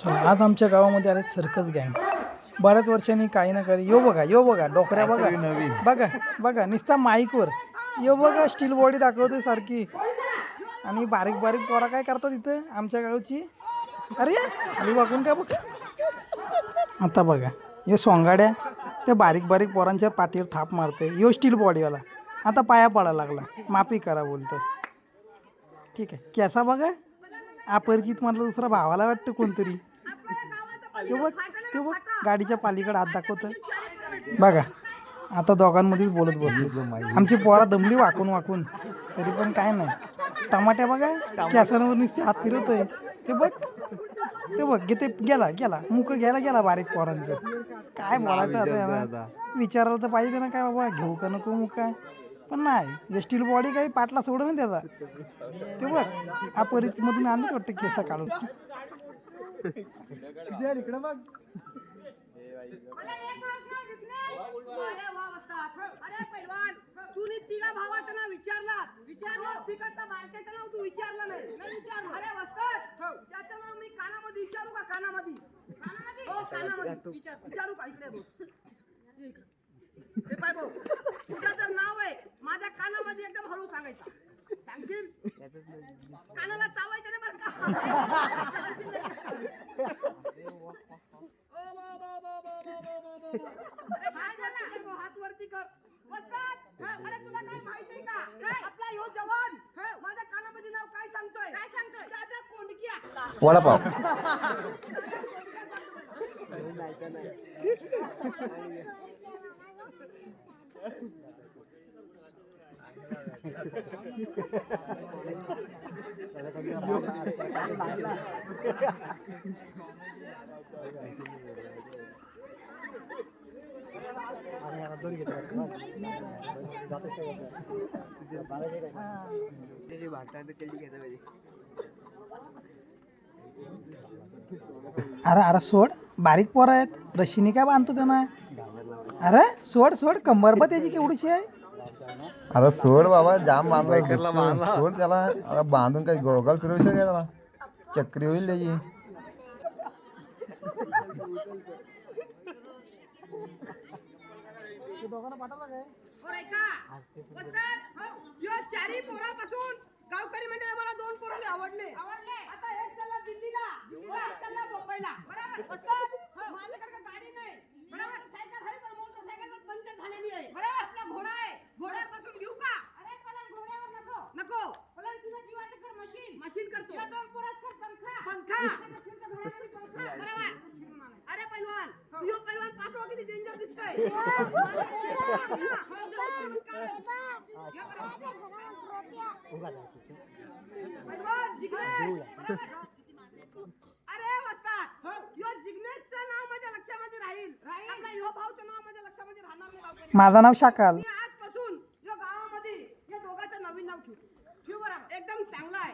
आज आमच्या गावामध्ये आले सर्कस गँग. बऱ्याच वर्षांनी काही ना काही यो बघा डोकऱ्या बघा बघा बघा नुसता माईकवर यो बघा स्टील बॉडी दाखवते सारखी. आणि बारीक बारीक पोरा काय करतात इथं आमच्या गावची. अरे खाली वाकून काय बघ. आता बघा हे सोंगाड्या त्या बारीक बारीक पोरांच्या पाठीवर थाप मारते. यो स्टील बॉडीवाला आता पाया पडायला लागला. माफी करा बोलतो. ठीक आहे कॅसा बघा अपरिचित म्हटलं दुसरा भावाला वाटतं कोणतरी. ते बघ गाडीच्या पालीकडे हात दाखवतं बघा. आता दोघांमध्येच बोलत बसले. आमची पोरा दमली वाकून वाकून तरी पण काय नाही. टमाट्या बघा कॅसांवर नुसते हात फिरवतोय. ते बघ ते गेला मुक गेला बारीक पोरांचं. काय बोलायचं आता विचारायला तर पाहिजे ना काय बाबा घेऊ का नको मुक काय. पण नाही स्टील बॉडी काही पाटला सोडून त्याचा. ते बघ अपरिचित मधून आणलं वाटतं केसा काढून. इकडे बघ तू तिघा भावाचं नाव विचारलं तिकडचा बारक्याचं नाव तू विचारलं नाही. अरे वस्ताद त्याचं नाव मी कानामध्ये विचारू का? कानामध्ये विचारू का? इकडे बघ हे पाय भाऊ तुझं जर नाव आहे माझ्या कानामध्ये एकदम हळू सांगायचं. सांगशील कानाला चावायचं नाही बरं का. हात वरती कर. अरे तुला काय माहित आहे का आपला ह्यो जवान माझ्या कानामध्ये नाव काय सांगतोय दादा कोंडक्या वडापाव. अरे सोड बारीक पोरं आहेत. रशीने काय बांधतो त्यांना. अरे सोड कंबर बा त्याची केवढीशी आहे. अरे सोड बाबा जाम बांधला सोड त्याला. अरे बांधून काही गोगल फिरवू शकेल त्याला. चक्री होईल त्याची. चारी पोरापासून गावकरी मंडळी मला 2 पोरं आवडले. आता एक चला दिल्लीला एक चला मुंबईला. माझ्याकडे गाडी नाही सायकल आहे पण मोटरसायकल पंक्चर झालेली आहे. आपला घोडा आहे घोड्यापासून घेऊ का? अरे पण घोड्यावर नको तुझ्या जीवाचं कर मशीन करतो. 2 पोरात कर पंखा. बरोबर. अरे पैलवान यो पैलवान पाठवा किती डेंजर दिसतोय. अरे वस्ताद यो जिग्नेशचं नाव माझ्या लक्षामध्ये राहील. आपला यो भाऊचं नाव माझ्या लक्षामध्ये राहणार नाही. माझं नाव शाकाल. आजपासून या गावामध्ये या दोघांचं नवीन नाव ठेवू बरं. एकदम चांगलं आहे.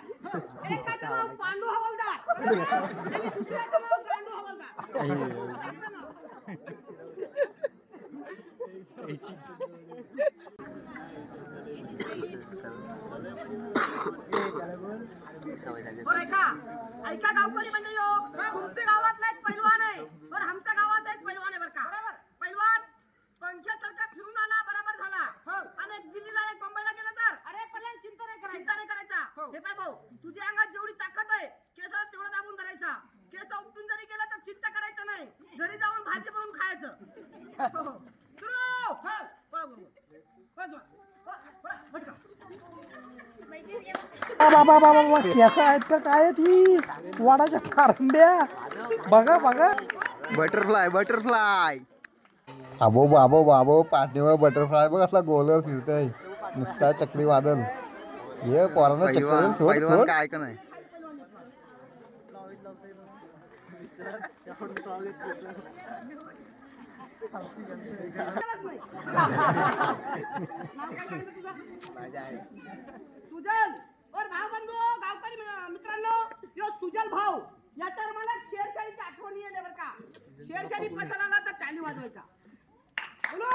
एकाचं नाव पांडू हवालदार आणि दुसऱ्याचं नाव गांडू हवालदार. चांगलं नाव. ऐका गावकरी मंडळी हो तुमच्या गावातला एक पैलवान आहे बरं आमच्या गावाचा एक पैलवान आहे बरं का. पैलवान पंख्यासारखा फिरून आला बरोबर झाला आणि दिल्लीला एक मुंबईला गेला तर अरे पण चिंता नाही करायचा. हे पाय भाऊ तुझ्या अंगात जेवढी ताकद आहे केसाला तेवढं दाबून धरायचा. केस उपटून जरी गेला तर चिंता करायचं नाही. घरी जाऊन भाजी बनवून खायचं. बाबा केसा आहेत का काय ती वाडाच्या कारंब्या. बघा बटरफ्लाय. बाबो पाठीवर बटरफ्लाय बघ असला गोलवर फिरतय नुसता चक्री वादल. हे पोरांना चक्कर सोड काय का नाही. सुजल और भाव बंधू गावकरी मित्रांनो यो सुजल भाऊ याच्यावर मला शेरशाळीची आठवण येते बरं का. शेरशाळी पसंत आला तर टाळी वाजवायचा. बोलो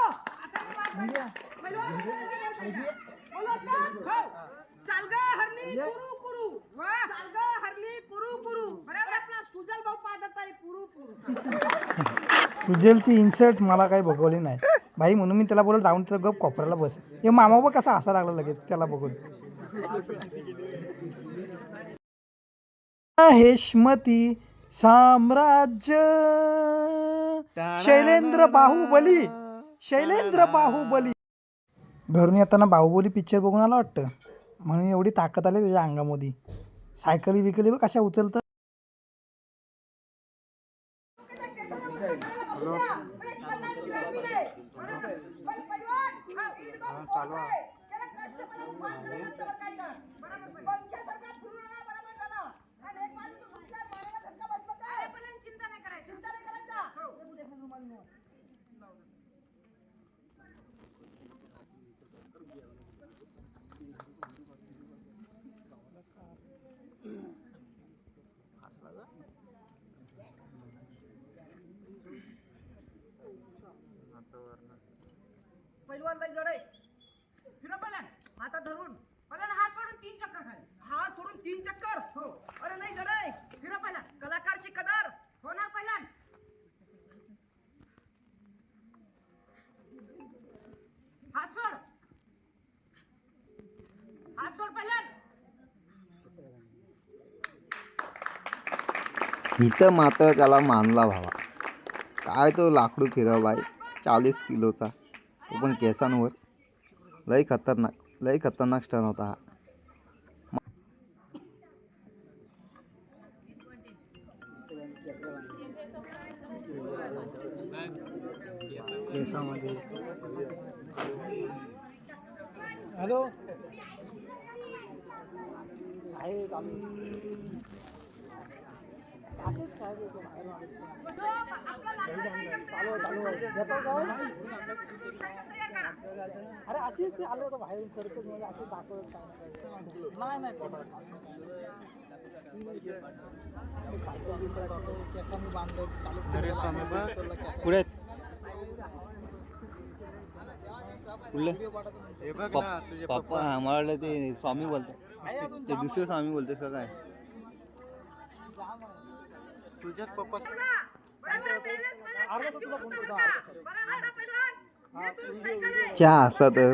चाल ग हरणी कुरू कुरू. चाल ग हरणी कुरू कुरू. आपला सुजल भाऊ पाहत सुजलची इन्सर्ट मला काही बघवली नाही भाई, म्हणून मी त्याला बोललो जाऊन तर गप कोपऱ्याला बस. हे मामा बघ कसा हसा लागला लगेच त्याला बघून. हेशमती साम्राज्य शैलेंद्र बाहुबली, शैलेंद्र बाहुबली. घरून येताना बाहुबली पिक्चर बघून आला वाटतं, म्हणून एवढी ताकद आली त्याच्या अंगामध्ये. सायकली बिकली बघ कशा उचलतं. पहिलवान लय जड आहे. फिरा पलन हातात धरून पलन हात सोडून 3 चक्कर खाली. हात सोडून 3 चक्कर. हो. अरे लय जड आहे. फिरा पलन कलाकारची कदर होणार पलन. हात सोड. हात सोड पलन. इथं मात्र त्याला मानला भावा. काय तो लाकडू फिरवलाय 40 किलोचा, तो पण केसांवर. लय खतरनाक स्टन होता हा. हॅलो अरे अशी ते आलं होतं बाहेर सर्कस मध्ये, असे दाखवत नाही नाही पुढे पप्पा आम्हाला ते स्वामी बोलतात, ते दुसरे स्वामी बोलतेस का काय? तुझ्याच पप्पा चहा असा तर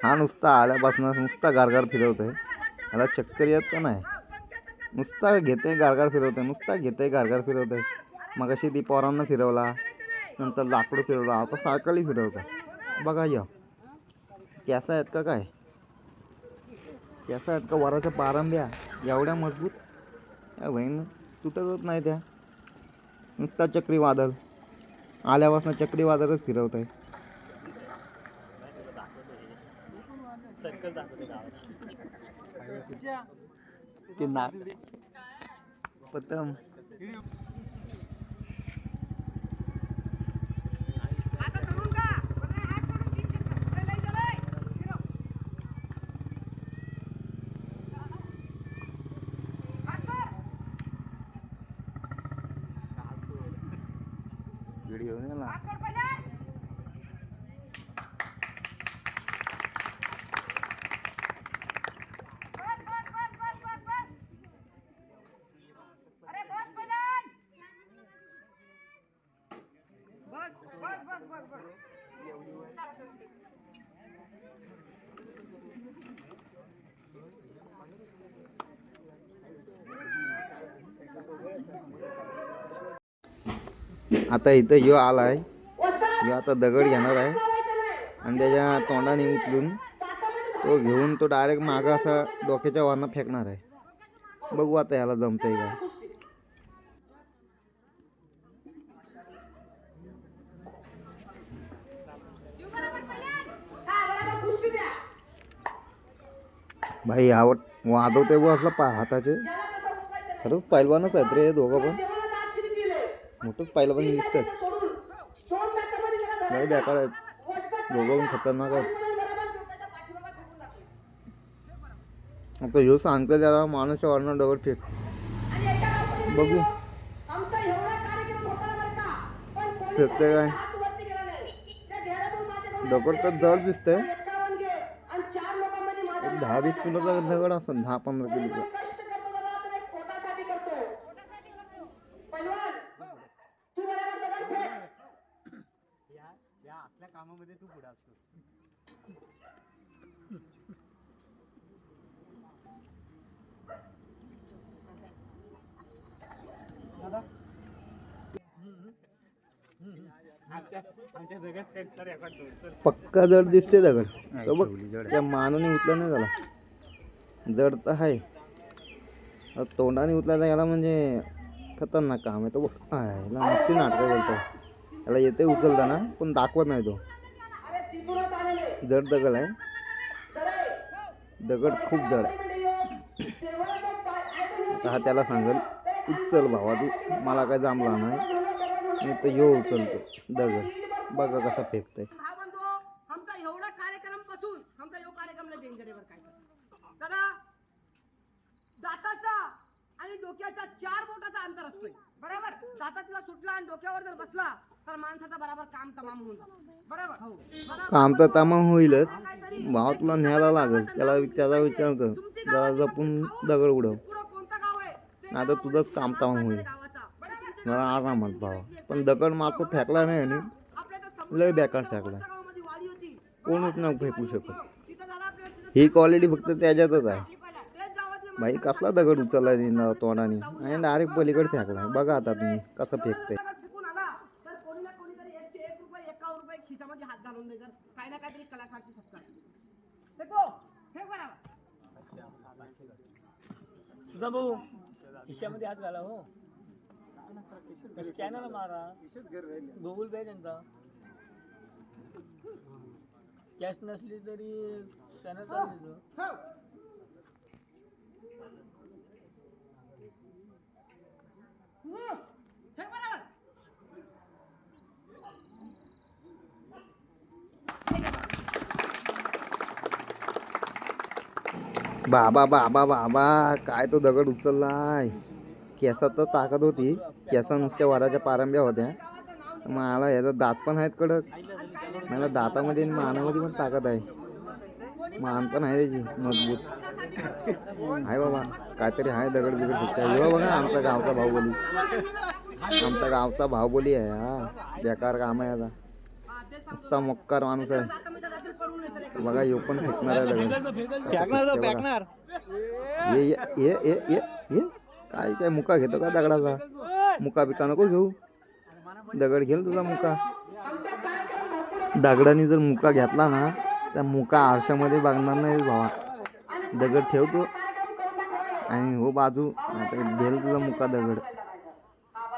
हा नुसता आल्यापासून नुसता गारगार फिरवतोय. ह्याला चक्कर येत का नाही? नुसता घेते गारगार फिरवतोय, नुसता घेते गारगार फिरवतोय. मग अशी ती पोरांना फिरवला, नंतर लाकडू फिरवला, आता सायकली फिरवतोय. बघा या कॅसा आहेत का काय? कॅसा आहेत का वराच्या पारंब्या एवढ्या मजबूत? या बहीण तुटतच नाही त्या. नुसता चक्रीवादळ आल्यापासून चक्रीवादळच फिरवत आहे. पतंग हातात धरून का. हात सोडून 3 चक्कर. लय जड आहे. फिरव. हात सोड. स्पीड घेऊन ये ना. हात सोड पहिले. बस. अरे बस पहिले. बस. आता इथं ह्यो आलाय, ह्यो आता दगड घेणार आहे आणि त्याच्या तोंडाने उचलून तो घेऊन तो डायरेक्ट मागं असा डोक्याच्या वरनं फेकणार आहे. बघू आता ह्याला जमतंय काय. भाई आवड वाजवते बघ असला हाताचे. खरंच पैलवानच आहेत रे दोघं पण. मोठंच पैलवान दिसतात. लय बेकार आहेत दोघं पण, खतरनाक आहेत. आता ह्यो सांगतो त्याला माणूसच्या वरनं दगड फेक. बघू फेकते काय. दगड तर जड दिसतंय. 10-20 किलोचा दगड असेल, 10-15 किलोचा. तू कामामध्ये तू पुढे असतो. आमच्या जगात सेटचा रेकॉर्ड तोडतो. पक्का जड दिसते दगड तो बघ त्या मानाने उचला नाही झाला जड तर आहे तोंडाने उचलायचा याला म्हणजे खतरनाक काम आहे तो बघ याला नुसती नाटकं करतो याला येते उचलताना पण दाखवत नाही तो जड दगड आहे दगड खूप जड आहे आता हा त्याला सांगेल उचल भावा तू मला काय जमला नाही तो यो उचलतो दगड बघा कसा फेकतोय हा बंधू आमचा एवढा कार्यक्रम पासून आमचा यो कार्यक्रम नाही डेंजर आहे काय दादा दाताचा आणि डोक्याचा 4 बोटाचा अंतर असतोय बरोबर दातातला सुटला आणि डोक्यावर जर बसला तर माणसाचा बरोबर काम तमाम होऊन जातं बरोबर हो काम तर तमाम होईलच भाव तुला न्यायला लागेल त्याचा विचार कर जरा जपून दगड उडव पुढं कोणतं गाव आहे ते आता तुझंच काम तमाम होईल गावाचा बरं तुमच्या जरा आरामात भावा पण दगड मारतो फेकला नाही आणि आपल्या त्या लय बेकार फेकला गावामध्ये वाडी होती कोणच नाही फेकू शकत तिथं झाला आपल्या तिथं ही क्वालिटी फक्त त्याच्यातच आहे तेच गावातले भाई कसला दगड उचललाय तिनं तोंडाने आणि डायरेक्ट पलीकडे फेकलाय बघा आता तुम्ही कसं फेकते दगड फेकून आला तर कोणी ना कोणीतरी 101 रुपये 51 रुपये खिशामध्ये हात घालून दे जर काही ना काहीतरी कलाकारची सत्कार फेको फेक बरोबर सुद्धा भाऊ खिशामध्ये हात घाला हो स्कॅनर मारा गुगल पे त्यांचा कॅश नसली तरी स्कॅनर चालू फेक बरोबर बाबा बाबा बाबा काय तो दगड उचललाय केसात तर ताकद होती केसा नुसत्या वराच्या पारंब्या होत्या मला याचा दात पण आहेत कडक मला दातामध्ये आणि मानामध्ये पण ताकद आहे मान पण आहे त्याची मजबूत आहे बाबा काहीतरी आहे दगड बिगड फेकता हे बघा आमचा गावचा बाहुबली आमचा गावचा बाहुबली आहे हा बेकार काम आहे आता नुसता मोक्कार माणूस आहे बघा यो पण फेकणार आहे दगड ये ये ये ये ये ये काय काय मुका घेतो का दगडाचा मुका बिका नको घेऊ दगड घेल तुझा मुका दगडाने जर मुका घेतला ना त्या मुका आरशामध्ये बघणार नाही भावा दगड ठेवतो आणि हो बाजू आता घेल तुझा मुका दगड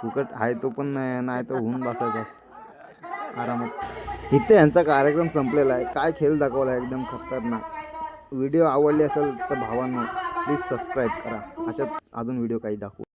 फुकट आहे तो पण नाही तो होऊन बसायचा आरामात इथे यांचा कार्यक्रम संपलेला आहे काय खेळ दाखवला आहे एकदम खतरनाक व्हिडिओ आवडले असेल तर भावांनो प्लीज सबस्क्राईब करा अशाच अजून व्हिडिओ काही दाखवू